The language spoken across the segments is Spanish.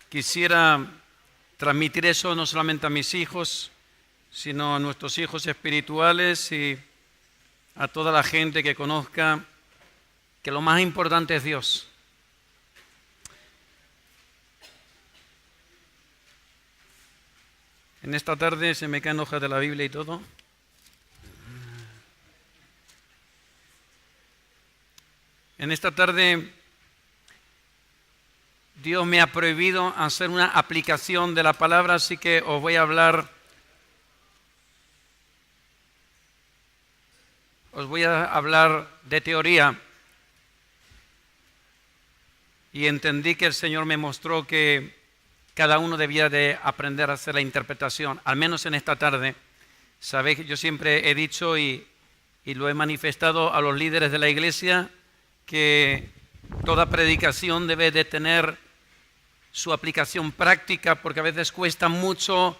Quisiera transmitir eso no solamente a mis hijos, sino a nuestros hijos espirituales y a toda la gente que conozca que lo más importante es Dios. En esta tarde se me caen hojas de la Biblia y todo. En esta tarde Dios me ha prohibido hacer una aplicación de la palabra, así que os voy a hablar de teoría. Y entendí que el Señor me mostró que cada uno debía de aprender a hacer la interpretación, al menos en esta tarde. Sabéis que yo siempre he dicho y lo he manifestado a los líderes de la iglesia, que toda predicación debe de tener su aplicación práctica, porque a veces cuesta mucho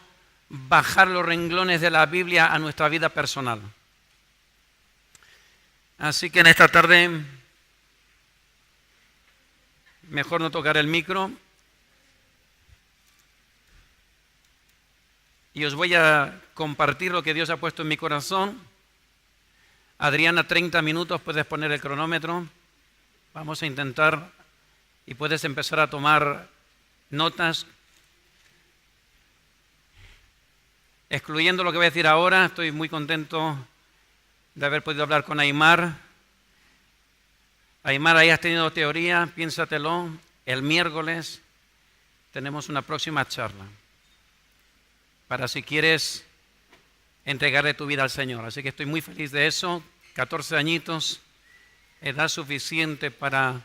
bajar los renglones de la Biblia a nuestra vida personal. Así que en esta tarde mejor no tocar el micro y os voy a compartir lo que Dios ha puesto en mi corazón. Adriana, 30 minutos, puedes poner el cronómetro. Vamos a intentar y puedes empezar a tomar notas. Excluyendo lo que voy a decir ahora, estoy muy contento de haber podido hablar con Aymar. Aymar, ahí has tenido teoría, piénsatelo. El miércoles tenemos una próxima charla para si quieres entregarle tu vida al Señor. Así que estoy muy feliz de eso. 14 añitos, edad suficiente para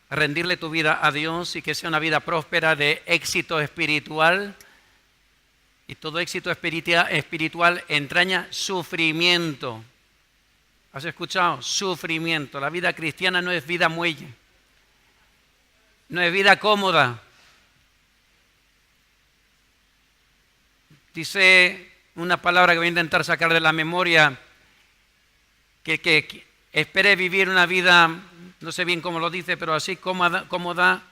rendirle tu vida a Dios y que sea una vida próspera de éxito espiritual. Y todo éxito espiritual entraña sufrimiento. ¿Has escuchado? Sufrimiento. La vida cristiana no es vida muelle. No es vida cómoda. Dice una palabra que voy a intentar sacar de la memoria, que espere vivir una vida, no sé bien cómo lo dice, pero así cómoda,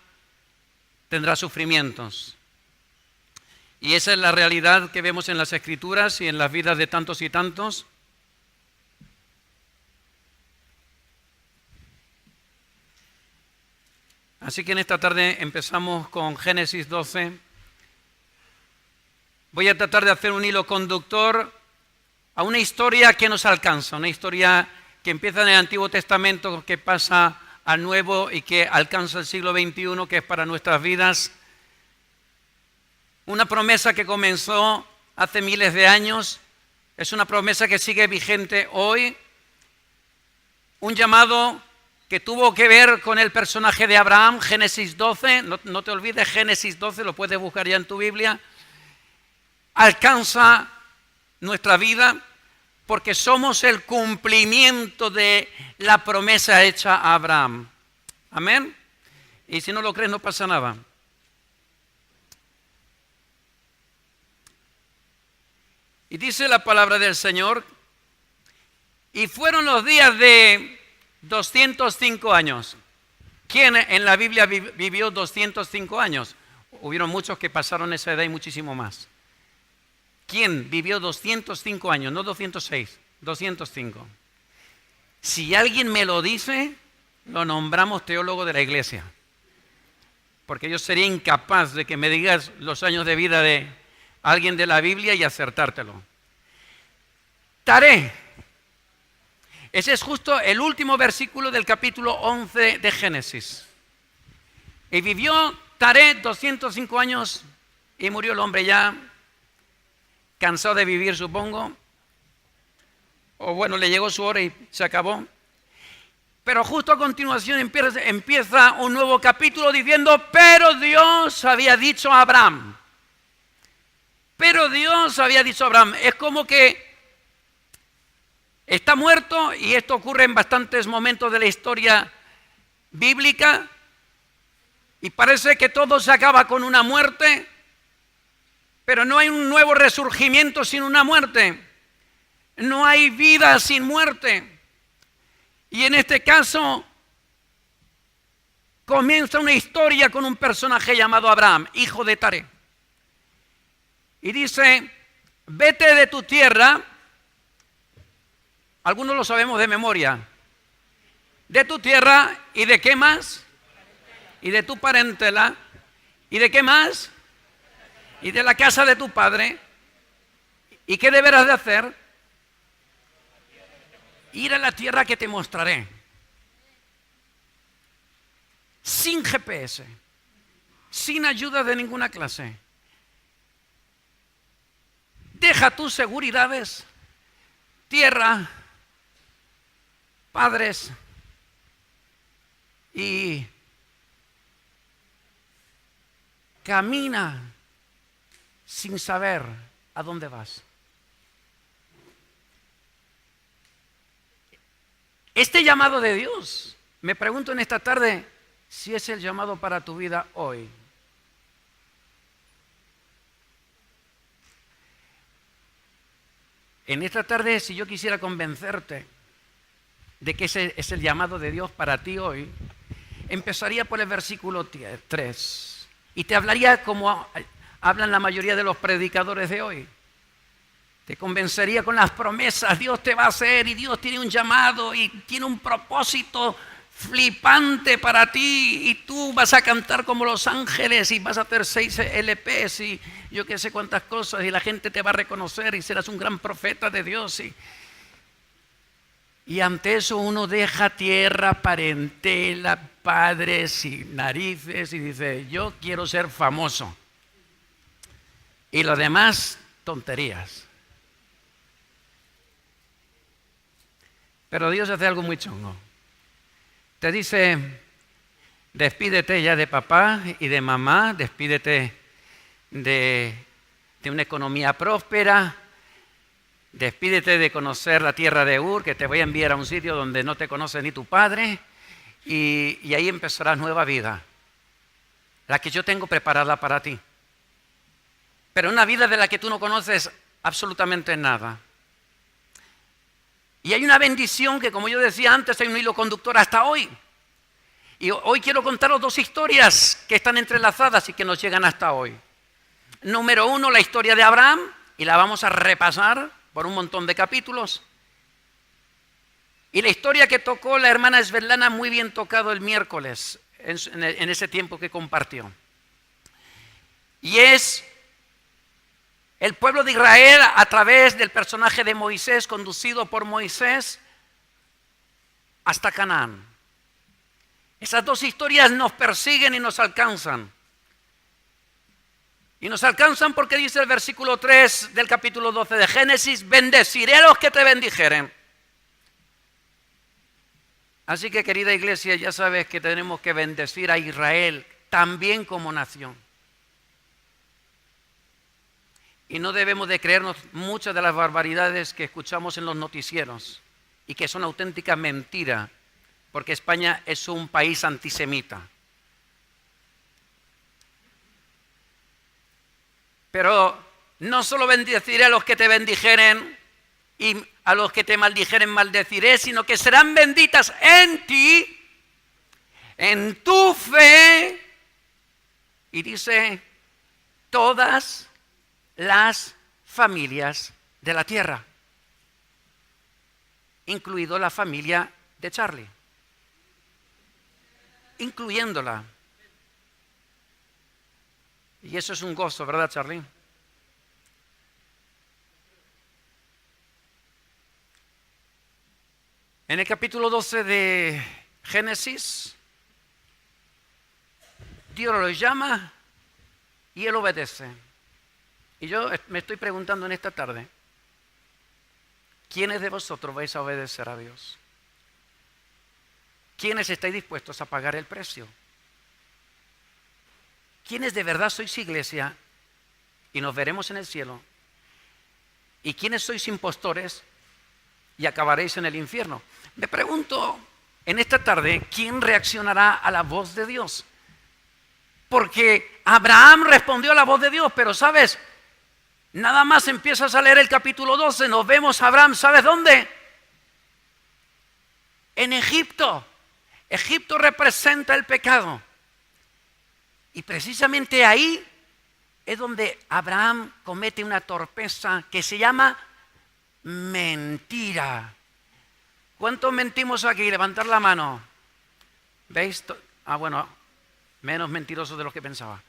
tendrá sufrimientos. Y esa es la realidad que vemos en las Escrituras y en las vidas de tantos y tantos. Así que en esta tarde empezamos con Génesis 12. Voy a tratar de hacer un hilo conductor a una historia que nos alcanza, una historia que empieza en el Antiguo Testamento, que pasa al Nuevo y que alcanza el siglo XXI, que es para nuestras vidas. Una promesa que comenzó hace miles de años, es una promesa que sigue vigente hoy. Un llamado que tuvo que ver con el personaje de Abraham, Génesis 12, no te olvides, Génesis 12, lo puedes buscar ya en tu Biblia. Alcanza nuestra vida porque somos el cumplimiento de la promesa hecha a Abraham. Amén. Y si no lo crees, no pasa nada. Y dice la palabra del Señor, y fueron los días de 205 años. ¿Quién en la Biblia vivió 205 años? Hubieron muchos que pasaron esa edad y muchísimo más. ¿Quién vivió 205 años? No 206, 205. Si alguien me lo dice, lo nombramos teólogo de la iglesia. Porque yo sería incapaz de que me digas los años de vida de alguien de la Biblia y acertártelo. Taré. Ese es justo el último versículo del capítulo 11 de Génesis. Y vivió Taré 205 años y murió el hombre ya cansado de vivir, supongo. O bueno, le llegó su hora y se acabó. Pero justo a continuación empieza un nuevo capítulo diciendo, pero Dios había dicho a Abraham. Pero Dios había dicho a Abraham. Es como que está muerto, y esto ocurre en bastantes momentos de la historia bíblica, y parece que todo se acaba con una muerte, pero no hay un nuevo resurgimiento sin una muerte. No hay vida sin muerte. Y en este caso, comienza una historia con un personaje llamado Abraham, hijo de Taré. Y dice, vete de tu tierra, algunos lo sabemos de memoria, de tu tierra y de qué más, y de tu parentela, y de qué más, y de la casa de tu padre. ¿Y qué deberás de hacer? Ir a la tierra que te mostraré. Sin GPS, sin ayuda de ninguna clase. Deja tus seguridades, tierra, padres y camina sin saber a dónde vas. Este llamado de Dios, me pregunto en esta tarde si es el llamado para tu vida hoy. En esta tarde, si yo quisiera convencerte de que ese es el llamado de Dios para ti hoy, empezaría por el versículo 3 y te hablaría como hablan la mayoría de los predicadores de hoy. Te convencería con las promesas, Dios te va a hacer y Dios tiene un llamado y tiene un propósito flipante para ti y tú vas a cantar como los ángeles y vas a hacer 6 LPs y yo qué sé cuántas cosas y la gente te va a reconocer y serás un gran profeta de Dios. Y ante eso uno deja tierra, parentela, padres y narices y dice, yo quiero ser famoso. Y lo demás, tonterías. Pero Dios hace algo muy chungo. Te dice, despídete ya de papá y de mamá, despídete de una economía próspera, despídete de conocer la tierra de Ur, que te voy a enviar a un sitio donde no te conoce ni tu padre, y ahí empezarás nueva vida, la que yo tengo preparada para ti. Pero una vida de la que tú no conoces absolutamente nada. Y hay una bendición que, como yo decía antes, hay un hilo conductor hasta hoy. Y hoy quiero contaros 2 historias que están entrelazadas y que nos llegan hasta hoy. Número 1, la historia de Abraham, y la vamos a repasar por un montón de capítulos. Y la historia que tocó la hermana Svetlana, muy bien tocado el miércoles, en ese tiempo que compartió. Y es el pueblo de Israel a través del personaje de Moisés, conducido por Moisés, hasta Canaán. Esas 2 historias nos persiguen y nos alcanzan. Y nos alcanzan porque dice el versículo 3 del capítulo 12 de Génesis, bendeciré a los que te bendijeren. Así que, querida iglesia, ya sabes que tenemos que bendecir a Israel también como nación. Y no debemos de creernos muchas de las barbaridades que escuchamos en los noticieros y que son auténticas mentiras, porque España es un país antisemita. Pero no solo bendeciré a los que te bendijeren y a los que te maldijeren maldeciré, sino que serán benditas en ti, en tu fe. Y dice, todas las familias de la tierra, incluido la familia de Charlie, incluyéndola. Y eso es un gozo, ¿verdad, Charlie? En el capítulo 12 de Génesis, Dios lo llama y él obedece. Y yo me estoy preguntando en esta tarde, ¿quiénes de vosotros vais a obedecer a Dios? ¿Quiénes estáis dispuestos a pagar el precio? ¿Quiénes de verdad sois iglesia y nos veremos en el cielo? ¿Y quiénes sois impostores y acabaréis en el infierno? Me pregunto en esta tarde, ¿quién reaccionará a la voz de Dios? Porque Abraham respondió a la voz de Dios, pero ¿sabes? Nada más empiezas a leer el capítulo 12, nos vemos a Abraham, ¿sabes dónde? En Egipto. Egipto representa el pecado. Y precisamente ahí es donde Abraham comete una torpeza que se llama mentira. ¿Cuántos mentimos aquí? Levantar la mano. ¿Veis? Bueno, menos mentirosos de los que pensaba.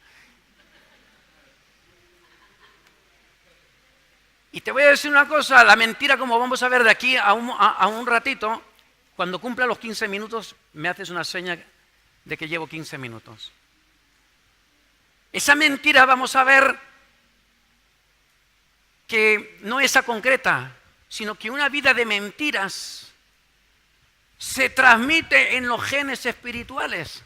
Y te voy a decir una cosa, la mentira, como vamos a ver de aquí a un ratito, cuando cumpla los 15 minutos, me haces una seña de que llevo 15 minutos. Esa mentira vamos a ver que no es esa concreta, sino que una vida de mentiras se transmite en los genes espirituales.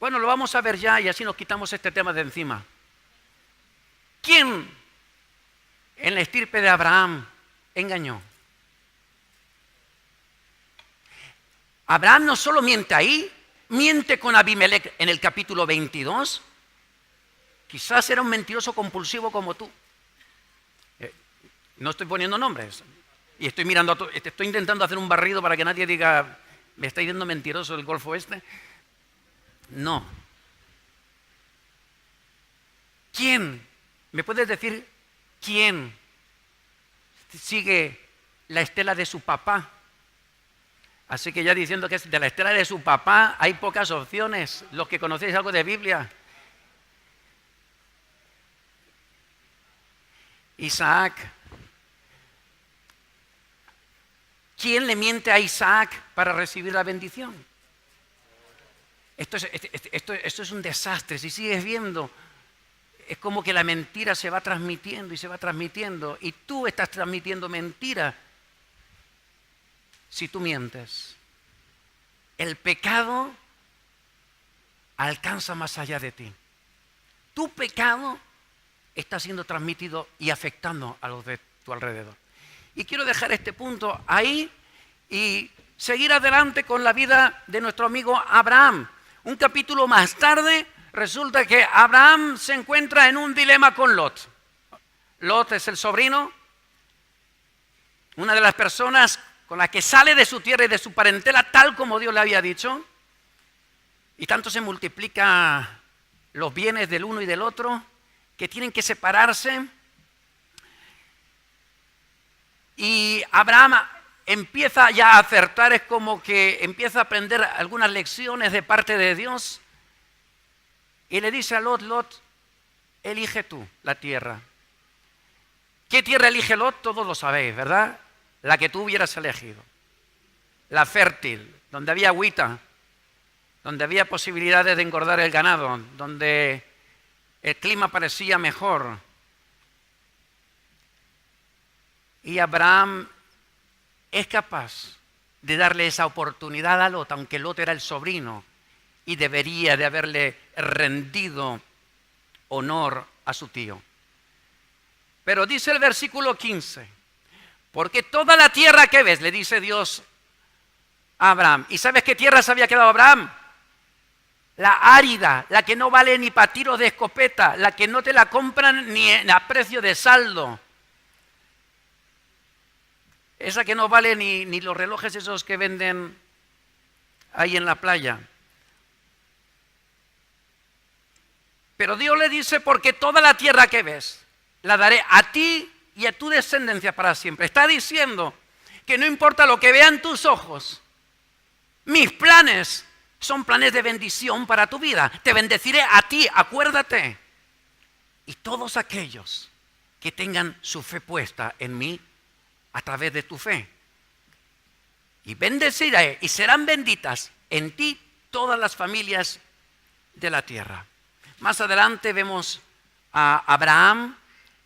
Bueno, lo vamos a ver ya y así nos quitamos este tema de encima. ¿Quién en la estirpe de Abraham engañó? Abraham no solo miente ahí, miente con Abimelech en el capítulo 22. Quizás era un mentiroso compulsivo como tú. No estoy poniendo nombres. Y estoy mirando, estoy intentando hacer un barrido para que nadie diga, me está diciendo mentiroso el Golfo Este. No. ¿Quién? ¿Me puedes decir quién sigue la estela de su papá? Así que ya diciendo que es de la estela de su papá, hay pocas opciones. Los que conocéis algo de Biblia. Isaac. ¿Quién le miente a Isaac para recibir la bendición? Esto es un desastre. Si sigues viendo, es como que la mentira se va transmitiendo y se va transmitiendo. Y tú estás transmitiendo mentira si tú mientes. El pecado alcanza más allá de ti. Tu pecado está siendo transmitido y afectando a los de tu alrededor. Y quiero dejar este punto ahí y seguir adelante con la vida de nuestro amigo Abraham. Un capítulo más tarde, resulta que Abraham se encuentra en un dilema con Lot. Lot es el sobrino, una de las personas con la que sale de su tierra y de su parentela, tal como Dios le había dicho. Y tanto se multiplican los bienes del uno y del otro, que tienen que separarse. Y Abraham empieza ya a acertar, es como que empieza a aprender algunas lecciones de parte de Dios. Y le dice a Lot, Lot, elige tú la tierra. ¿Qué tierra elige Lot? Todos lo sabéis, ¿verdad? La que tú hubieras elegido. La fértil, donde había agüita, donde había posibilidades de engordar el ganado, donde el clima parecía mejor. Y Abraham es capaz de darle esa oportunidad a Lot, aunque Lot era el sobrino y debería de haberle rendido honor a su tío. Pero dice el versículo 15, porque toda la tierra que ves, le dice Dios a Abraham. ¿Y sabes qué tierra se había quedado Abraham? La árida, la que no vale ni para tiros de escopeta, la que no te la compran ni a precio de saldo. Esa que no vale ni los relojes esos que venden ahí en la playa. Pero Dios le dice, porque toda la tierra que ves, la daré a ti y a tu descendencia para siempre. Está diciendo que no importa lo que vean tus ojos, mis planes son planes de bendición para tu vida. Te bendeciré a ti, acuérdate. Y todos aquellos que tengan su fe puesta en mí a través de tu fe. Y bendeciré y serán benditas en ti todas las familias de la tierra. Más adelante vemos a Abraham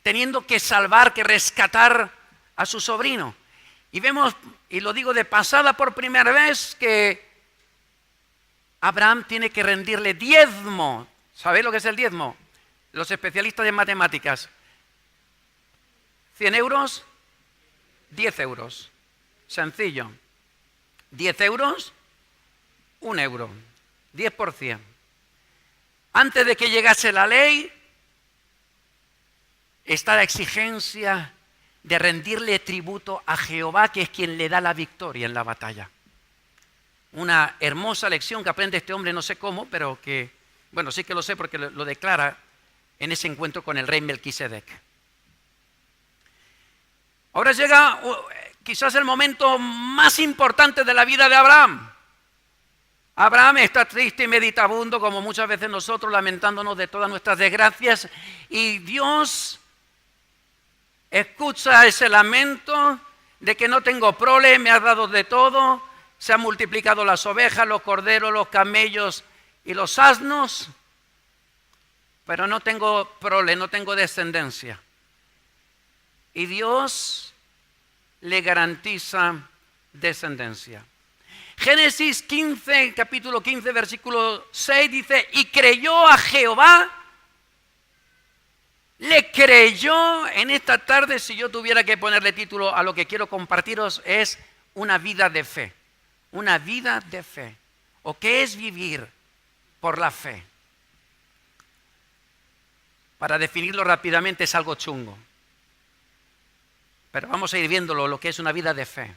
teniendo que salvar, que rescatar a su sobrino. Y vemos, y lo digo de pasada por primera vez, que Abraham tiene que rendirle diezmo. ¿Sabéis lo que es el diezmo? Los especialistas en matemáticas. 100 euros, 10 euros. Sencillo. 10 euros, 1 euro. 10%. Antes de que llegase la ley, está la exigencia de rendirle tributo a Jehová, que es quien le da la victoria en la batalla. una hermosa lección que aprende este hombre, no sé cómo, pero que, bueno, sí que lo sé porque lo declara en ese encuentro con el rey Melquisedec. Ahora llega quizás el momento más importante de la vida de Abraham. Abraham está triste y meditabundo, como muchas veces nosotros, lamentándonos de todas nuestras desgracias, y Dios escucha ese lamento de que no tengo prole, me has dado de todo, se han multiplicado las ovejas, los corderos, los camellos y los asnos, pero no tengo prole, no tengo descendencia. Y Dios le garantiza descendencia. Génesis 15, capítulo 15, versículo 6 dice, y creyó a Jehová, le creyó. En esta tarde, si yo tuviera que ponerle título a lo que quiero compartiros, es una vida de fe. Una vida de fe. ¿O qué es vivir por la fe? Para definirlo rápidamente es algo chungo. Pero vamos a ir viéndolo, lo que es una vida de fe.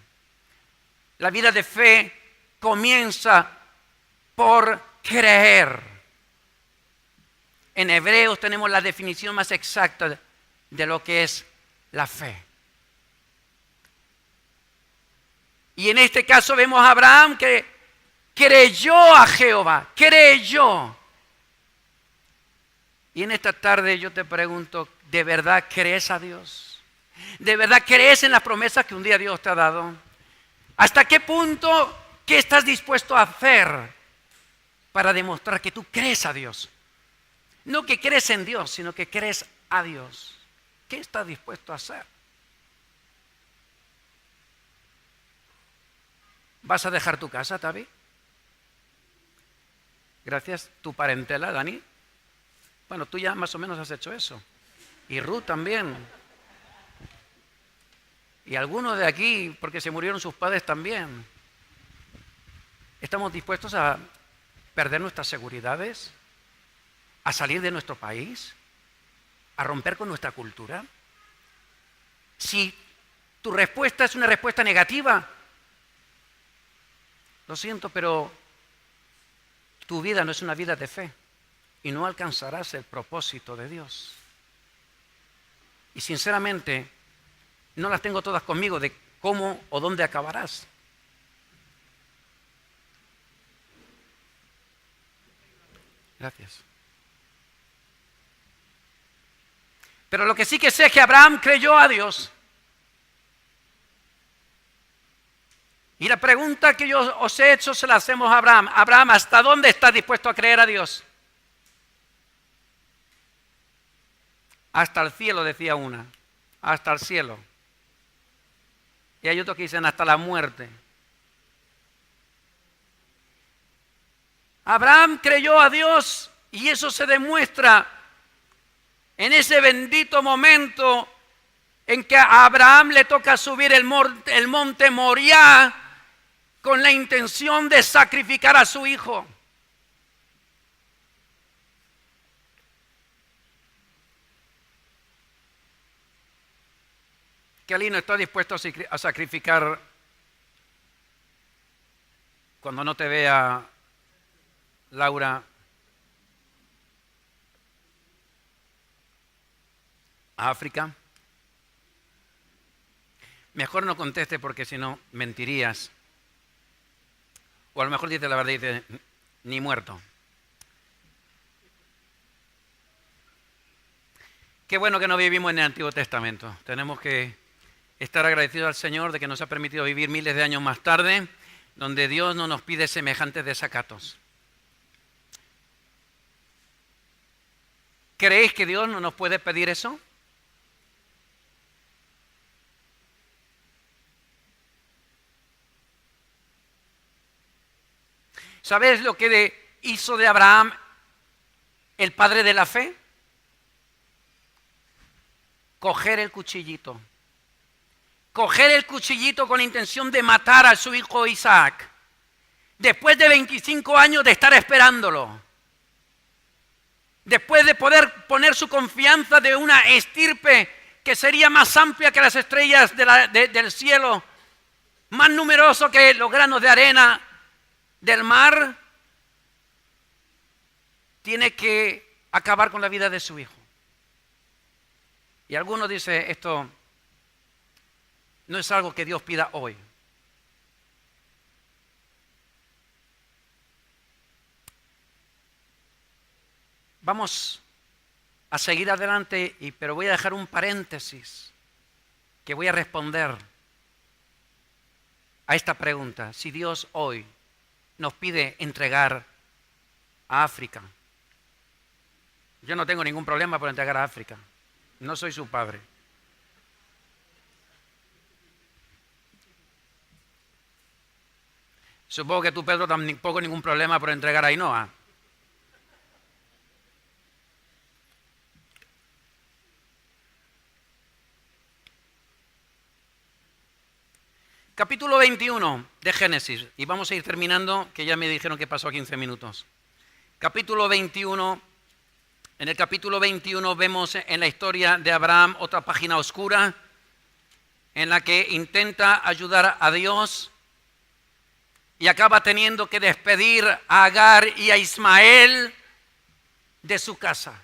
La vida de fe comienza por creer. En Hebreos tenemos la definición más exacta de lo que es la fe. Y en este caso vemos a Abraham que creyó a Jehová, creyó. Y en esta tarde yo te pregunto, ¿de verdad crees a Dios? ¿De verdad crees en las promesas que un día Dios te ha dado? ¿Hasta qué punto, qué estás dispuesto a hacer para demostrar que tú crees a Dios? No que crees en Dios, sino que crees a Dios. ¿Qué estás dispuesto a hacer? ¿Vas a dejar tu casa, Tavi? Gracias. ¿Tu parentela, Dani? Bueno, tú ya más o menos has hecho eso. Y Ruth también. Y algunos de aquí, porque se murieron sus padres también. ¿Estamos dispuestos a perder nuestras seguridades? ¿A salir de nuestro país? ¿A romper con nuestra cultura? Si tu respuesta es una respuesta negativa, lo siento, pero tu vida no es una vida de fe y no alcanzarás el propósito de Dios. Y sinceramente, no las tengo todas conmigo de cómo o dónde acabarás. Gracias. Pero lo que sí que sé es que Abraham creyó a Dios. Y la pregunta que yo os he hecho se la hacemos a Abraham. Abraham, ¿hasta dónde estás dispuesto a creer a Dios? Hasta el cielo, decía una. Hasta el cielo. Y hay otros que dicen hasta la muerte. Abraham creyó a Dios y eso se demuestra en ese bendito momento en que a Abraham le toca subir el monte Moriah con la intención de sacrificar a su hijo. Kelly no está dispuesto a sacrificar cuando no te vea Laura a África. Mejor no conteste porque si no mentirías. O a lo mejor dice la verdad y dice ni muerto. Qué bueno que no vivimos en el Antiguo Testamento. Tenemos que estar agradecidos al Señor de que nos ha permitido vivir miles de años más tarde, donde Dios no nos pide semejantes desacatos. ¿Creéis que Dios no nos puede pedir eso? ¿Sabes lo que hizo de Abraham el padre de la fe? Coger el cuchillito. Coger el cuchillito con la intención de matar a su hijo Isaac. Después de 25 años de estar esperándolo. Después de poder poner su confianza de una estirpe que sería más amplia que las estrellas del cielo, más numeroso que los granos de arena, del mar, tiene que acabar con la vida de su hijo. Y algunos dicen, esto no es algo que Dios pida hoy. Vamos a seguir adelante, pero voy a dejar un paréntesis que voy a responder a esta pregunta. Si Dios hoy nos pide entregar a África, yo no tengo ningún problema por entregar a África. No soy su padre. Supongo que tú, Pedro, tampoco ningún problema por entregar a Ainhoa. Capítulo 21 de Génesis. Y vamos a ir terminando, que ya me dijeron que pasó 15 minutos. Capítulo 21. En el capítulo 21 vemos en la historia de Abraham otra página oscura en la que intenta ayudar a Dios y acaba teniendo que despedir a Agar y a Ismael de su casa.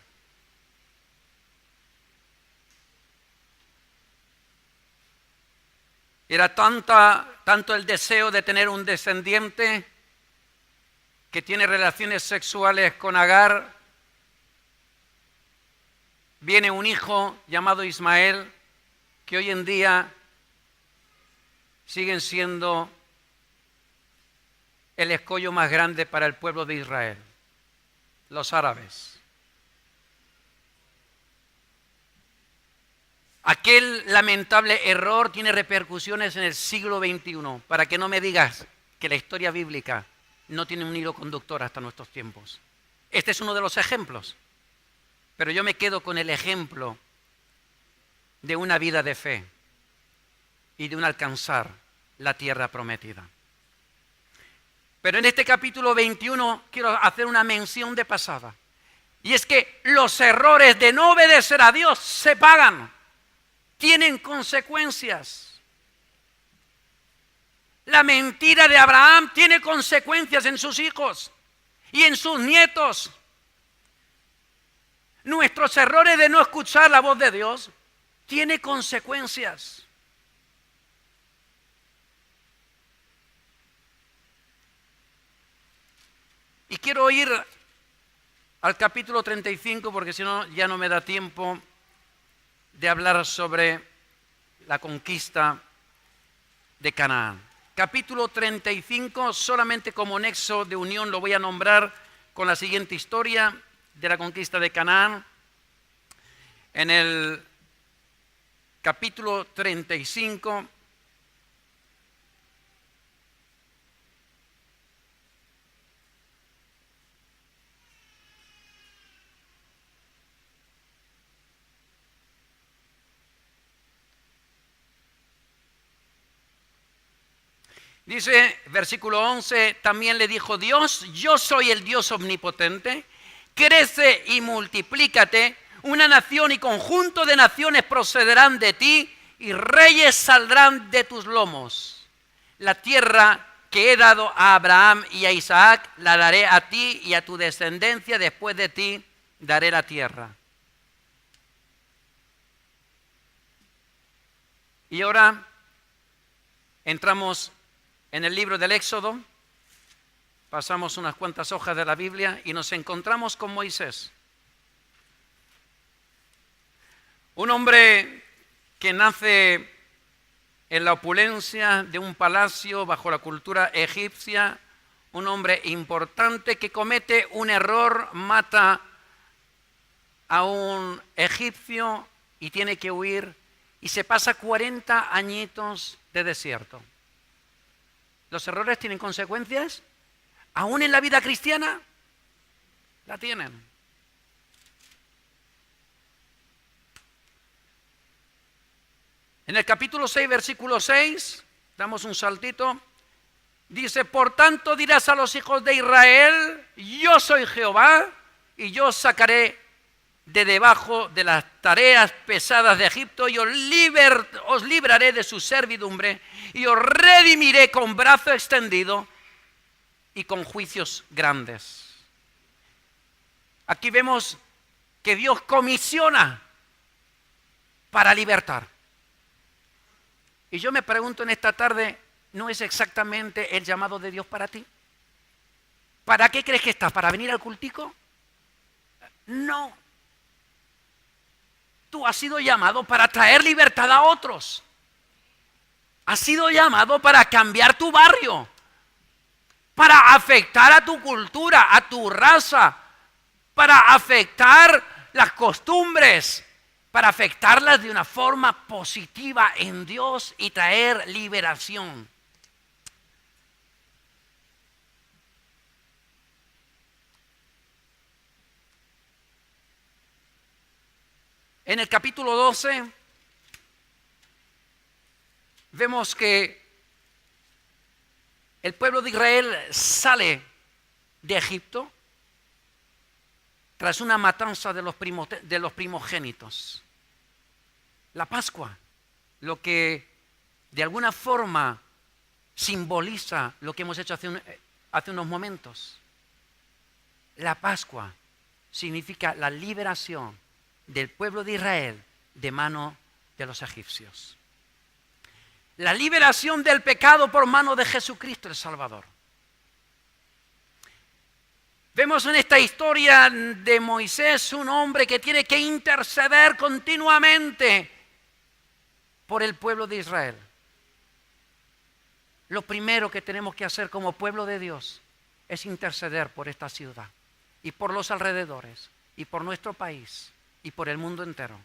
Era tanto el deseo de tener un descendiente que tiene relaciones sexuales con Agar. Viene un hijo llamado Ismael, que hoy en día siguen siendo el escollo más grande para el pueblo de Israel, los árabes. Aquel lamentable error tiene repercusiones en el siglo XXI, para que no me digas que la historia bíblica no tiene un hilo conductor hasta nuestros tiempos. Este es uno de los ejemplos. Pero yo me quedo con el ejemplo de una vida de fe y de un alcanzar la tierra prometida. Pero en este capítulo 21 quiero hacer una mención de pasada. Y es que los errores de no obedecer a Dios se pagan, tienen consecuencias. La mentira de Abraham tiene consecuencias en sus hijos y en sus nietos. Nuestros errores de no escuchar la voz de Dios tienen consecuencias. Y quiero ir al capítulo 35 porque si no ya no me da tiempo de hablar sobre la conquista de Canaán. Capítulo 35, solamente como nexo de unión lo voy a nombrar con la siguiente historia de la conquista de Canaán. En el capítulo 35, dice, versículo 11, también le dijo Dios, yo soy el Dios omnipotente, crece y multiplícate, una nación y conjunto de naciones procederán de ti y reyes saldrán de tus lomos. La tierra que he dado a Abraham y a Isaac la daré a ti y a tu descendencia, después de ti daré la tierra. Y ahora entramos en el libro del Éxodo, pasamos unas cuantas hojas de la Biblia y nos encontramos con Moisés. Un hombre que nace en la opulencia de un palacio bajo la cultura egipcia, un hombre importante que comete un error, mata a un egipcio y tiene que huir y se pasa 40 añitos de desierto. ¿Los errores tienen consecuencias? ¿Aún en la vida cristiana? La tienen. En el capítulo 6, versículo 6, damos un saltito, dice, por tanto dirás a los hijos de Israel, yo soy Jehová, y yo os sacaré de debajo de las tareas pesadas de Egipto, y os libraré de su servidumbre, y os redimiré con brazo extendido, y con juicios grandes. Aquí vemos que Dios comisiona para libertar. Y yo me pregunto en esta tarde, ¿no es exactamente el llamado de Dios para ti? ¿Para qué crees que estás? ¿Para venir al cultico? No. Tú has sido llamado para traer libertad a otros. Has sido llamado para cambiar tu barrio, para afectar a tu cultura, a tu raza, para afectar las costumbres, para afectarlas de una forma positiva en Dios y traer liberación. En el capítulo 12 vemos que el pueblo de Israel sale de Egipto tras una matanza de los primogénitos. La Pascua, lo que de alguna forma simboliza lo que hemos hecho hace unos momentos. La Pascua significa la liberación del pueblo de Israel de mano de los egipcios. La liberación del pecado por mano de Jesucristo el Salvador. Vemos en esta historia de Moisés un hombre que tiene que interceder continuamente por el pueblo de Israel. Lo primero que tenemos que hacer como pueblo de Dios es interceder por esta ciudad y por los alrededores y por nuestro país y por el mundo entero.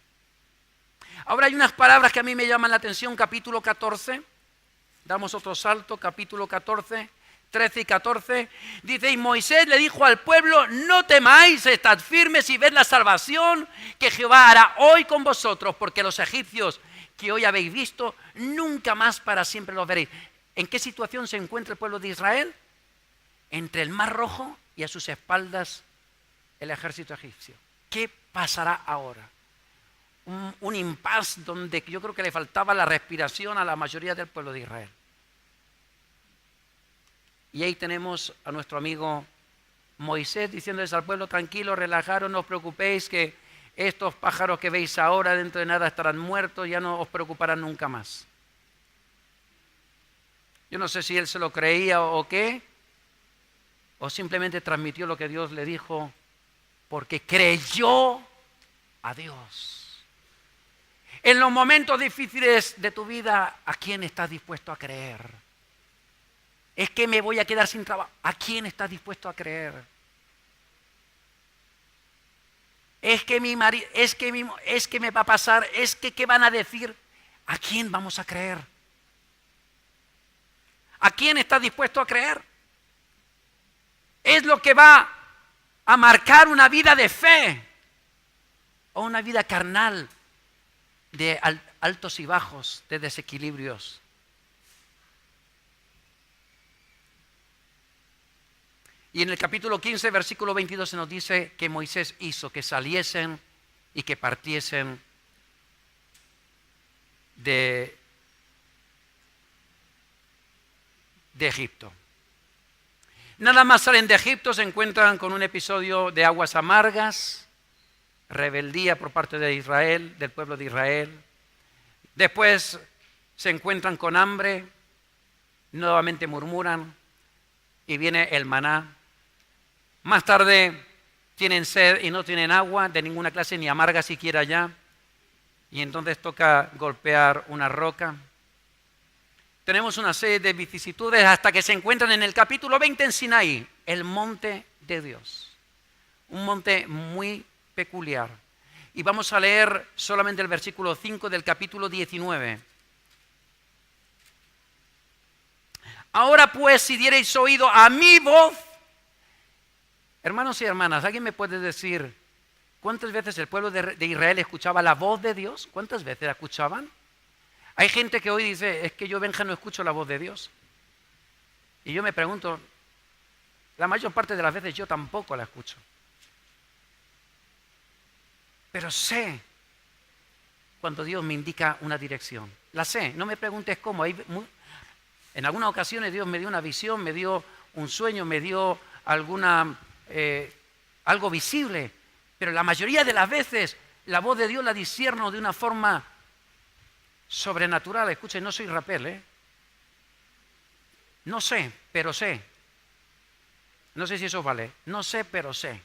Ahora hay unas palabras que a mí me llaman la atención, capítulo 14, damos otro salto, capítulo 14, 13 y 14, dice, y Moisés le dijo al pueblo, no temáis, estad firmes y ved la salvación que Jehová hará hoy con vosotros, porque los egipcios que hoy habéis visto, nunca más para siempre los veréis. ¿En qué situación se encuentra el pueblo de Israel? Entre el Mar Rojo y a sus espaldas el ejército egipcio. ¿Qué pasará ahora? Un impasse donde yo creo que le faltaba la respiración a la mayoría del pueblo de Israel. Y ahí tenemos a nuestro amigo Moisés diciéndoles al pueblo, tranquilo, relajaros, no os preocupéis, que estos pájaros que veis ahora dentro de nada estarán muertos, ya no os preocuparán nunca más. Yo no sé si él se lo creía o qué, o simplemente transmitió lo que Dios le dijo porque creyó a Dios. En los momentos difíciles de tu vida, ¿a quién estás dispuesto a creer? Es que me voy a quedar sin trabajo. ¿A quién estás dispuesto a creer? Es que mi marido, es que me va a pasar, es que ¿qué van a decir? ¿A quién vamos a creer? ¿A quién estás dispuesto a creer? Es lo que va a marcar una vida de fe o una vida carnal de altos y bajos, de desequilibrios. Y en el capítulo 15, versículo 22 se nos dice que Moisés hizo que saliesen y que partiesen de Egipto. Nada más salen de Egipto, se encuentran con un episodio de aguas amargas, rebeldía por parte de Israel, del pueblo de Israel. Después se encuentran con hambre, nuevamente murmuran y viene el maná. Más tarde tienen sed y no tienen agua de ninguna clase, ni amarga siquiera ya. Y entonces toca golpear una roca. Tenemos una serie de vicisitudes hasta que se encuentran en el capítulo 20 en Sinaí, el monte de Dios. Un monte muy peculiar. Y vamos a leer solamente el versículo 5 del capítulo 19. Ahora pues, si diereis oído a mi voz, hermanos y hermanas, ¿alguien me puede decir cuántas veces el pueblo de Israel escuchaba la voz de Dios? ¿Cuántas veces la escuchaban? Hay gente que hoy dice, es que yo, Benja, no escucho la voz de Dios. Y yo me pregunto, la mayor parte de las veces yo tampoco la escucho. Pero sé cuando Dios me indica una dirección. La sé, no me preguntes cómo. En algunas ocasiones Dios me dio una visión, me dio un sueño, me dio algo visible, pero la mayoría de las veces la voz de Dios la discierno de una forma sobrenatural. Escuchen, no soy rapel, ¿eh? No sé, pero sé. No sé si eso vale. No sé, pero sé.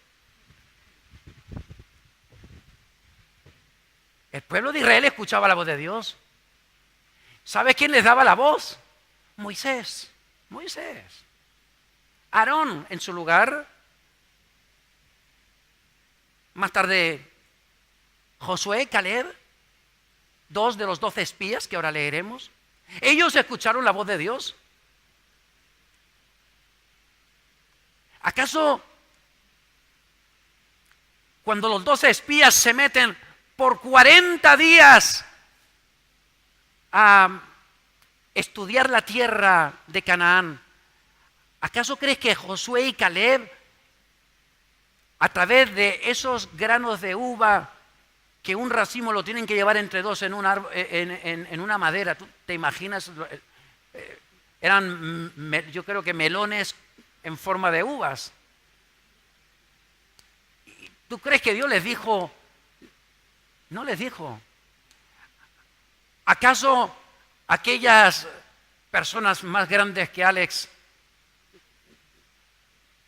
El pueblo de Israel escuchaba la voz de Dios. ¿Sabes quién les daba la voz? Moisés. Moisés. Aarón en su lugar. Más tarde, Josué, Caleb, 2 de los 12 espías que ahora leeremos. Ellos escucharon la voz de Dios. ¿Acaso cuando los 12 espías se meten por 40 días a estudiar la tierra de Canaán, acaso crees que Josué y Caleb, a través de esos granos de uva, que un racimo lo tienen que llevar entre dos en una madera, ¿tú te imaginas? Eran, yo creo que melones en forma de uvas. ¿Tú crees que Dios les dijo? No les dijo. ¿Acaso aquellas personas más grandes que Alex,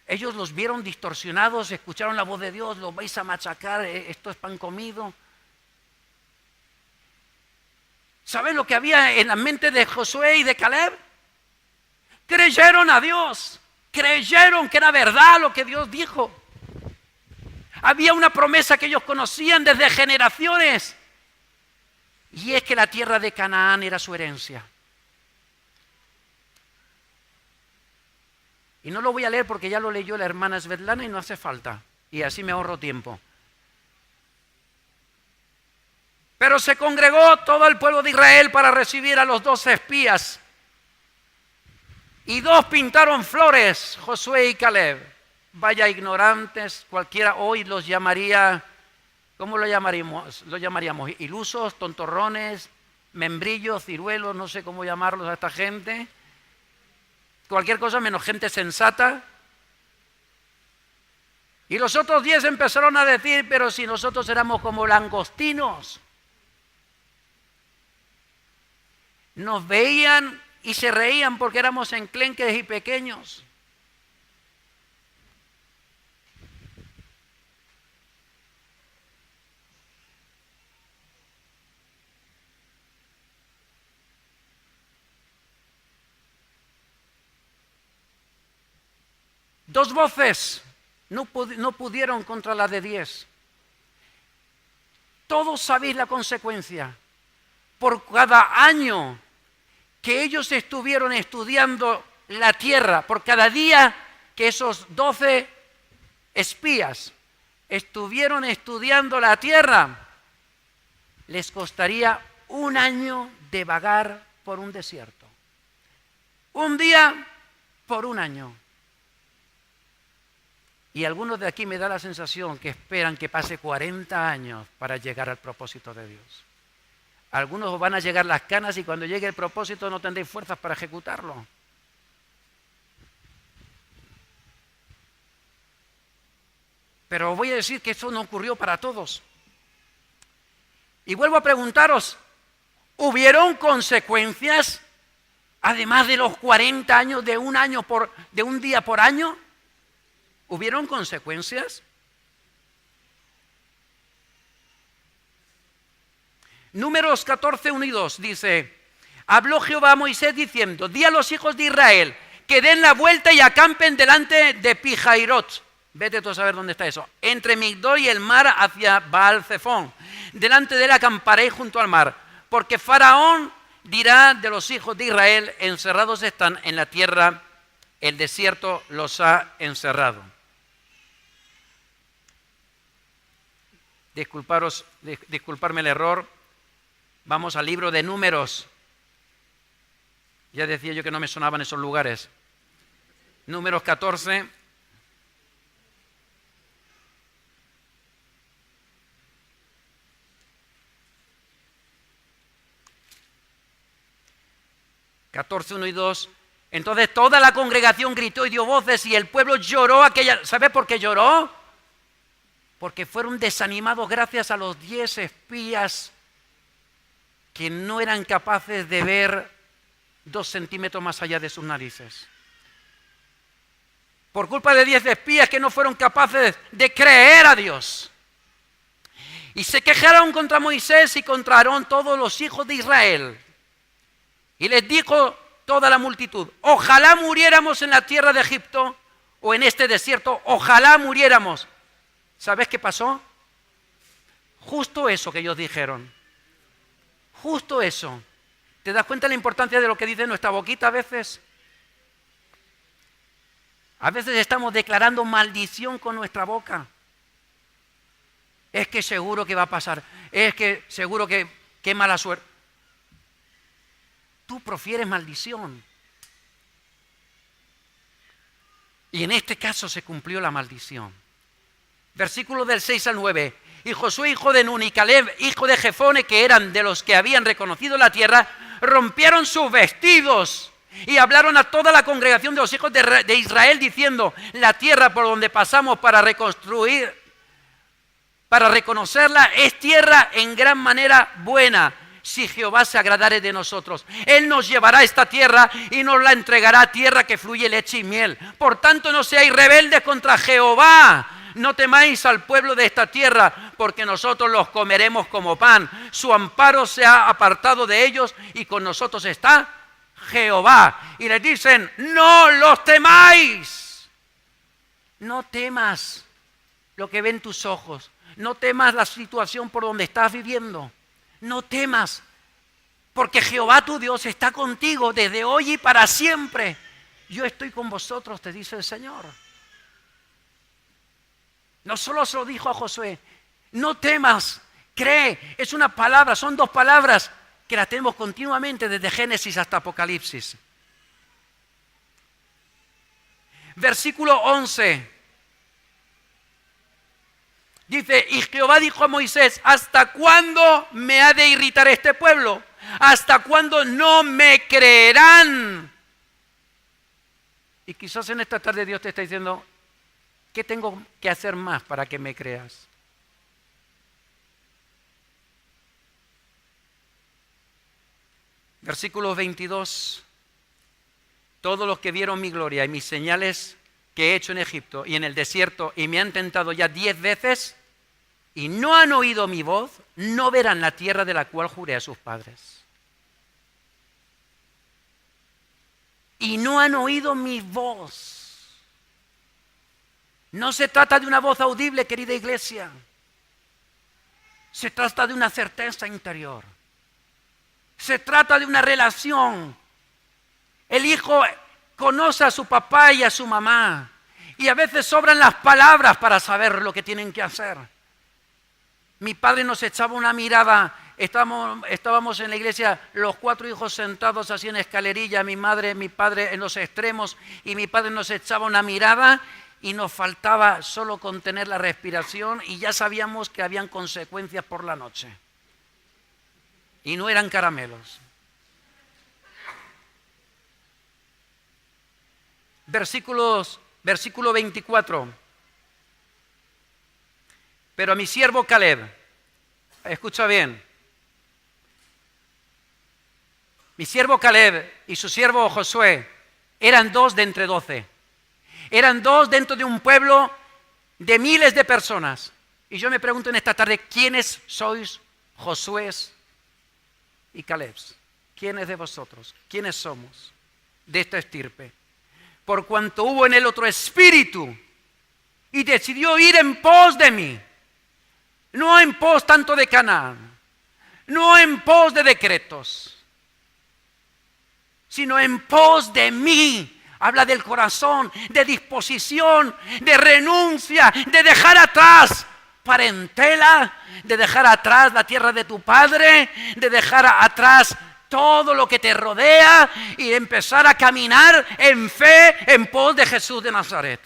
ellos los vieron distorsionados, escucharon la voz de Dios, los vais a machacar, esto es pan comido? ¿Saben lo que había en la mente de Josué y de Caleb? Creyeron a Dios, creyeron que era verdad lo que Dios dijo. Había una promesa que ellos conocían desde generaciones, y es que la tierra de Canaán era su herencia. Y no lo voy a leer porque ya lo leyó la hermana Svetlana y no hace falta, y así me ahorro tiempo. Pero se congregó todo el pueblo de Israel para recibir a los 12 espías. Y 2 pintaron flores, Josué y Caleb. Vaya ignorantes, cualquiera hoy los llamaría, ¿cómo lo llamaríamos? Lo llamaríamos ilusos, tontorrones, membrillos, ciruelos, no sé cómo llamarlos a esta gente. Cualquier cosa menos gente sensata. Y los otros 10 empezaron a decir, pero si nosotros éramos como langostinos. Nos veían y se reían porque éramos enclenques y pequeños. Dos voces no pudieron contra la de 10. Todos sabéis la consecuencia. Por cada año que ellos estuvieron estudiando la tierra, por cada día que esos 12 espías estuvieron estudiando la tierra, les costaría 1 año de vagar por un desierto. Un día por 1 año. Y algunos de aquí me da la sensación que esperan que pase 40 años para llegar al propósito de Dios. Algunos os van a llegar las canas y cuando llegue el propósito no tendréis fuerzas para ejecutarlo. Pero os voy a decir que eso no ocurrió para todos. Y vuelvo a preguntaros, ¿hubieron consecuencias además de los 40 años de un día por año? ¿Hubieron consecuencias? Números 14, 1 y 2 dice: habló Jehová a Moisés diciendo, di a los hijos de Israel que den la vuelta y acampen delante de Pijairot. Vete tú a saber dónde está eso. Entre Migdol y el mar hacia Baal-Zephón. Delante de él acamparé junto al mar, porque Faraón dirá de los hijos de Israel, encerrados están en la tierra, el desierto los ha encerrado. Disculparme el error. Vamos al libro de Números. Ya decía yo que no me sonaban esos lugares. Números 14. Catorce, 1 y 2. Entonces toda la congregación gritó y dio voces y el pueblo lloró aquella. ¿Sabe por qué lloró? Porque fueron desanimados gracias a los 10 espías que no eran capaces de ver 2 centímetros más allá de sus narices. Por culpa de 10 espías que no fueron capaces de creer a Dios. Y se quejaron contra Moisés y contra Aarón todos los hijos de Israel. Y les dijo toda la multitud: ojalá muriéramos en la tierra de Egipto o en este desierto, ojalá muriéramos. ¿Sabes qué pasó? Justo eso que ellos dijeron. Justo eso. ¿Te das cuenta de la importancia de lo que dice nuestra boquita a veces? A veces estamos declarando maldición con nuestra boca. Es que seguro que va a pasar. Es que seguro que qué mala suerte. Tú profieres maldición. Y en este caso se cumplió la maldición. Versículo del 6 al 9. Y Josué, hijo de Nun, y Caleb, hijo de Jefone, que eran de los que habían reconocido la tierra, rompieron sus vestidos y hablaron a toda la congregación de los hijos de Israel, diciendo: la tierra por donde pasamos para reconstruir, para reconocerla, es tierra en gran manera buena. Si Jehová se agradare de nosotros, Él nos llevará a esta tierra y nos la entregará, tierra que fluye leche y miel. Por tanto, no seáis rebeldes contra Jehová. No temáis al pueblo de esta tierra, porque nosotros los comeremos como pan. Su amparo se ha apartado de ellos y con nosotros está Jehová. Y les dicen: no los temáis. No temas lo que ven tus ojos. No temas la situación por donde estás viviendo. No temas, porque Jehová tu Dios está contigo desde hoy y para siempre. Yo estoy con vosotros, te dice el Señor. No solo se lo dijo a Josué: no temas, cree. Es una palabra, son 2 palabras que las tenemos continuamente desde Génesis hasta Apocalipsis. Versículo 11. Dice: y Jehová dijo a Moisés: ¿hasta cuándo me ha de irritar este pueblo? ¿Hasta cuándo no me creerán? Y quizás en esta tarde Dios te está diciendo: ¿qué tengo que hacer más para que me creas? Versículo 22. Todos los que vieron mi gloria y mis señales que he hecho en Egipto y en el desierto, y me han tentado ya 10 veces, y no han oído mi voz, no verán la tierra de la cual juré a sus padres. Y no han oído mi voz. No se trata de una voz audible, querida iglesia. Se trata de una certeza interior. Se trata de una relación. El hijo conoce a su papá y a su mamá. Y a veces sobran las palabras para saber lo que tienen que hacer. Mi padre nos echaba una mirada. Estábamos en la iglesia los 4 hijos sentados así en escalerilla. Mi madre, mi padre en los extremos. Y mi padre nos echaba una mirada. Y nos faltaba solo contener la respiración y ya sabíamos que habían consecuencias por la noche. Y no eran caramelos. Versículo 24. Pero a mi siervo Caleb, escucha bien, mi siervo Caleb y su siervo Josué eran 2 de entre 12. Eran 2 dentro de un pueblo de miles de personas. Y yo me pregunto en esta tarde: ¿quiénes sois Josué y Caleb? ¿Quiénes de vosotros? ¿Quiénes somos de esta estirpe? Por cuanto hubo en él otro espíritu y decidió ir en pos de mí. No en pos tanto de Canaán, no en pos de decretos, sino en pos de mí. Habla del corazón, de disposición, de renuncia, de dejar atrás parentela, de dejar atrás la tierra de tu padre, de dejar atrás todo lo que te rodea y empezar a caminar en fe en pos de Jesús de Nazaret.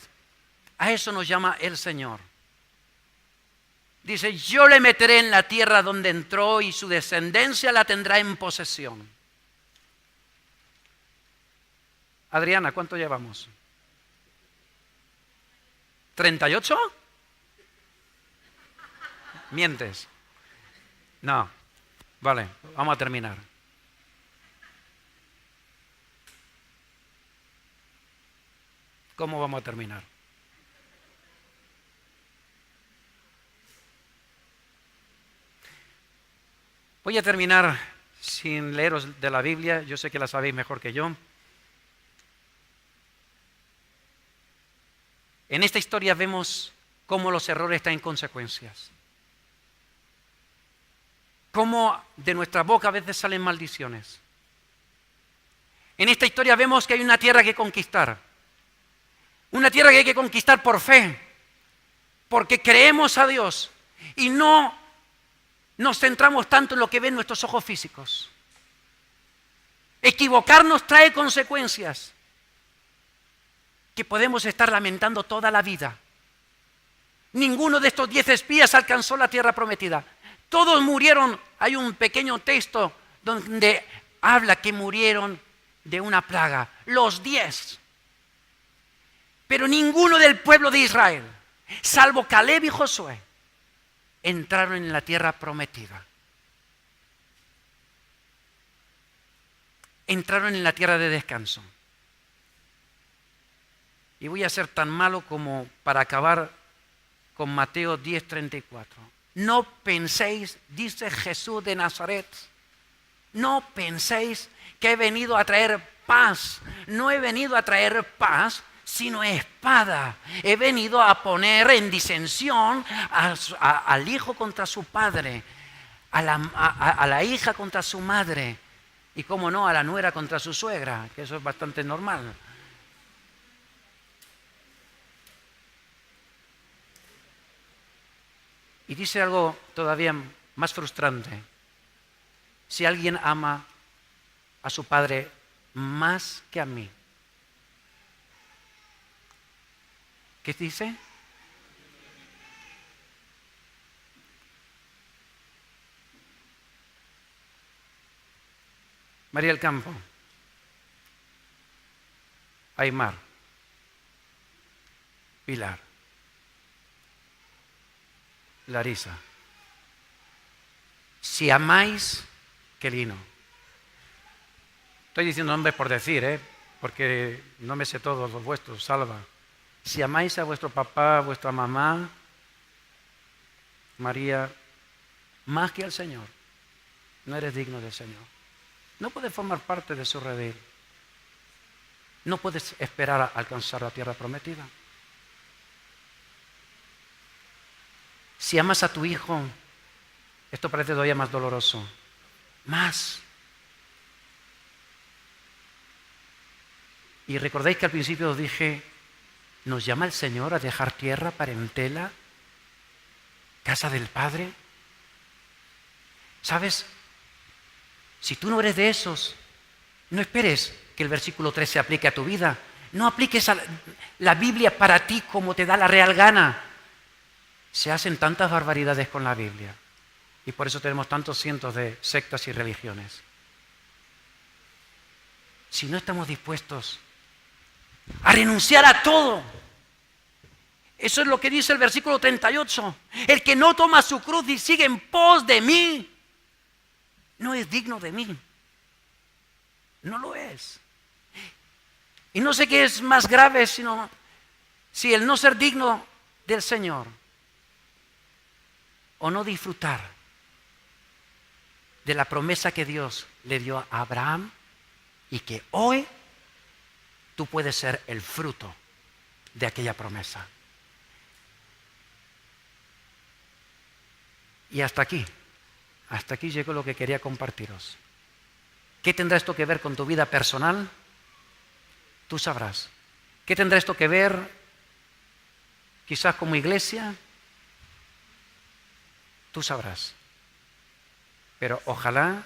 A eso nos llama el Señor. Dice: yo le meteré en la tierra donde entró y su descendencia la tendrá en posesión. Adriana, ¿cuánto llevamos? ¿38? Mientes. No. Vale, vamos a terminar. ¿Cómo vamos a terminar? Voy a terminar sin leeros de la Biblia, yo sé que la sabéis mejor que yo. En esta historia vemos cómo los errores traen consecuencias. Cómo de nuestra boca a veces salen maldiciones. En esta historia vemos que hay una tierra que conquistar. Una tierra que hay que conquistar por fe. Porque creemos a Dios y no nos centramos tanto en lo que ven nuestros ojos físicos. Equivocarnos trae consecuencias que podemos estar lamentando toda la vida. Ninguno de estos 10 espías alcanzó la tierra prometida. Todos murieron. Hay un pequeño texto donde habla que murieron de una plaga. Los 10. Pero ninguno del pueblo de Israel, salvo Caleb y Josué, entraron en la tierra prometida. Entraron en la tierra de descanso. Y voy a ser tan malo como para acabar con Mateo 10:34. No penséis, dice Jesús de Nazaret, no penséis que he venido a traer paz. No he venido a traer paz, sino espada. He venido a poner en disensión al hijo contra su padre, a la hija contra su madre y, cómo no, a la nuera contra su suegra, que eso es bastante normal. Y dice algo todavía más frustrante. Si alguien ama a su padre más que a mí, ¿qué dice? María del Campo, Aymar, Pilar, Larisa. Si amáis, Quelino. Estoy diciendo nombres por decir, porque no me sé todos los vuestros, Salva. Si amáis a vuestro papá, a vuestra mamá, María, más que al Señor, no eres digno del Señor. No puedes formar parte de su redil. No puedes esperar a alcanzar la tierra prometida. Si amas a tu hijo, esto parece todavía más doloroso. Más. Y recordáis que al principio os dije, ¿nos llama el Señor a dejar tierra, parentela, casa del Padre? ¿Sabes? Si tú no eres de esos, no esperes que el versículo 3 se aplique a tu vida. No apliques la Biblia para ti como te da la real gana. Se hacen tantas barbaridades con la Biblia. Y por eso tenemos tantos cientos de sectas y religiones. Si no estamos dispuestos a renunciar a todo. Eso es lo que dice el versículo 38. El que no toma su cruz y sigue en pos de mí, no es digno de mí. No lo es. Y no sé qué es más grave, sino si el no ser digno del Señor o no disfrutar de la promesa que Dios le dio a Abraham y que hoy tú puedes ser el fruto de aquella promesa. Y hasta aquí llegó lo que quería compartiros. ¿Qué tendrá esto que ver con tu vida personal? Tú sabrás. ¿Qué tendrá esto que ver quizás como iglesia? Tú sabrás. Pero ojalá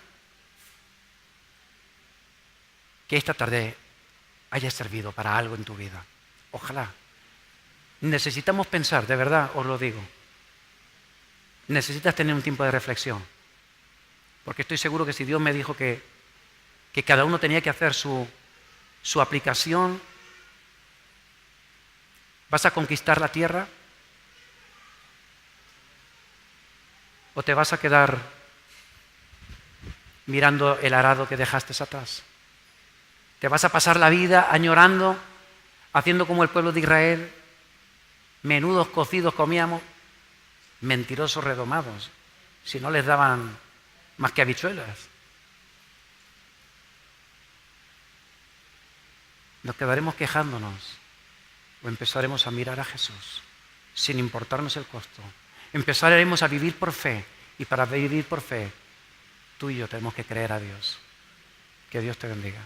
que esta tarde haya servido para algo en tu vida. Ojalá. Necesitamos pensar, de verdad os lo digo. Necesitas tener un tiempo de reflexión. Porque estoy seguro que si Dios me dijo que cada uno tenía que hacer su su aplicación. ¿Vas a conquistar la tierra? ¿O te vas a quedar mirando el arado que dejaste atrás? ¿Te vas a pasar la vida añorando, haciendo como el pueblo de Israel? Menudos cocidos comíamos, mentirosos redomados, si no les daban más que habichuelas. ¿Nos quedaremos quejándonos o empezaremos a mirar a Jesús sin importarnos el costo? Empezaremos a vivir por fe, y para vivir por fe, tú y yo tenemos que creer a Dios. Que Dios te bendiga.